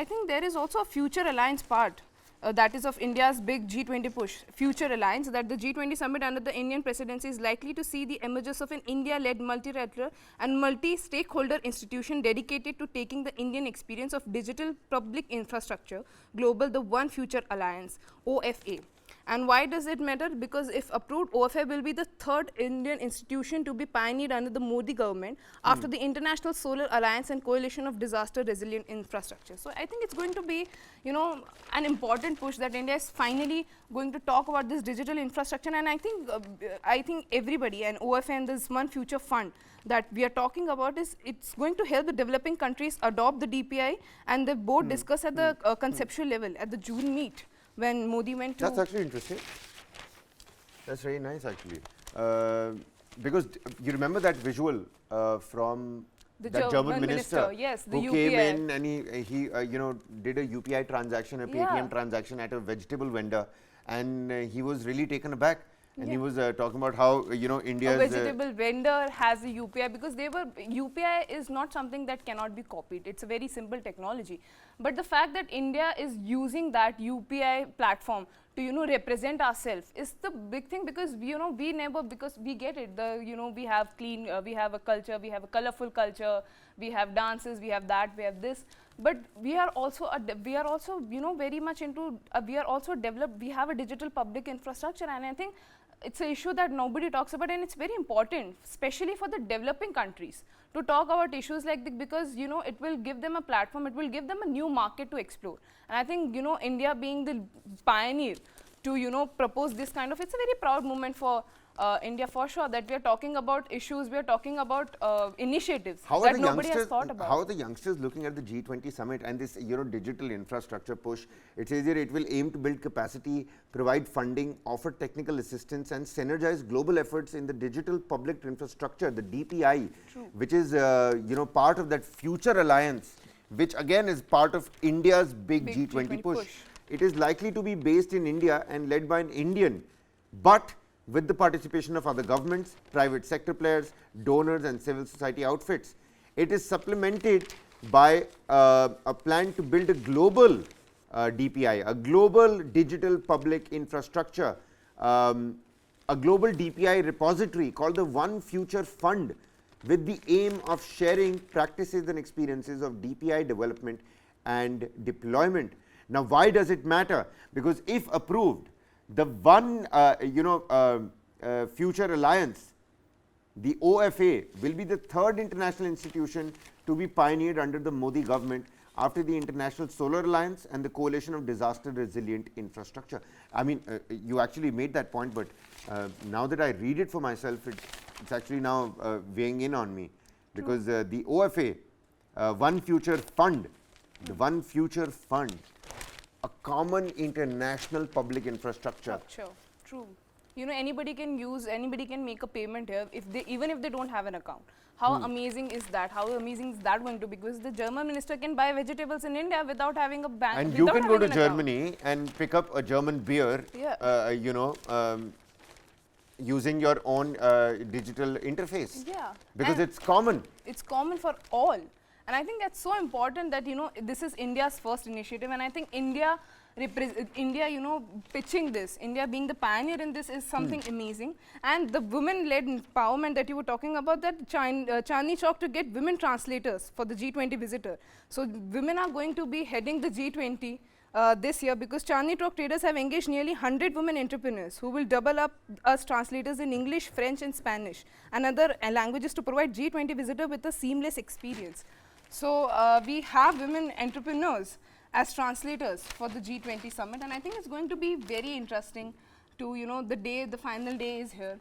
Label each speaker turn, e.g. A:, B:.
A: think there is also a future alliance part. That is of India's big G20 push, future alliance, that the G20 summit under the Indian presidency is likely to see the emergence of an India-led multilateral and multi-stakeholder institution dedicated to taking the Indian experience of digital public infrastructure global, the One Future Alliance, OFA. And why does it matter? Because if approved, OFA will be the third Indian institution to be pioneered under the Modi government after the International Solar Alliance and Coalition of Disaster Resilient Infrastructure. So I think it's going to be, you know, an important push that India is finally going to talk about this digital infrastructure. And I think everybody, and OFA and this One Future Fund that we are talking about, is it's going to help the developing countries adopt the DPI, and the board discuss at the conceptual level at the June meet, when Modi went to...
B: That's actually interesting. That's very nice, actually. Because you remember that visual from that German minister,
A: yes,
B: who came in and he you know, did a UPI transaction, a Paytm transaction at a vegetable vendor, and he was really taken aback. And he was talking about how, you know, India's...
A: A vegetable vendor has a UPI, because UPI is not something that cannot be copied. It's a very simple technology. But the fact that India is using that UPI platform to, you know, represent ourselves is the big thing, because, you know, we never, because we get it, you know, we have clean, we have a culture, we have a colorful culture, we have dances, we have that, we have this. But we are also, you know, very much into, we are also developed, we have a digital public infrastructure, and I think it's an issue that nobody talks about, and it's very important, especially for the developing countries, to talk about issues like this, because, you know, it will give them a platform, it will give them a new market to explore. And I think, you know, India being the pioneer to, you know, propose this kind of, it's a very proud moment for India, for sure, that we are talking about issues, we are talking about initiatives that nobody has thought about.
B: How are the youngsters looking at the G20 summit and this, you know, digital infrastructure push? It says here it will aim to build capacity, provide funding, offer technical assistance, and synergize global efforts in the digital public infrastructure, the DPI, which is, you know, part of that future alliance, which again is part of India's big G20 push. It is likely to be based in India and led by an Indian, but with the participation of other governments, private sector players, donors, and civil society outfits. It is supplemented by a plan to build a global DPI, a global digital public infrastructure, a global DPI repository called the One Future Fund, with the aim of sharing practices and experiences of DPI development and deployment. Now, why does it matter? Because if approved, the One Future Alliance, the OFA, will be the third international institution to be pioneered under the Modi government after the International Solar Alliance and the Coalition of Disaster Resilient Infrastructure. I mean, you actually made that point, but now that I read it for myself, it's actually now weighing in on me, because the OFA, One Future Fund, the One Future Fund, a common international public infrastructure.
A: True. You know, anybody can use, anybody can make a payment here, even if they don't have an account. How amazing is that? How amazing is that going to be? Because the German minister can buy vegetables in India without having a bank.
B: And you can go to Germany and pick up a German beer, you know, using your own digital interface.
A: Yeah.
B: Because it's common.
A: It's common for all. And I think that's so important that, you know, this is India's first initiative, and I think India, you know, pitching this, India being the pioneer in this is something amazing. And the women-led empowerment that you were talking about, that Chandni Chowk to get women translators for the G20 visitor. So women are going to be heading the G20 this year, because Chandni Chowk traders have engaged nearly 100 women entrepreneurs who will double up as translators in English, French, and Spanish and other languages to provide G20 visitor with a seamless experience. So we have women entrepreneurs as translators for the G20 summit, and I think it's going to be very interesting to, you know, the final day is here.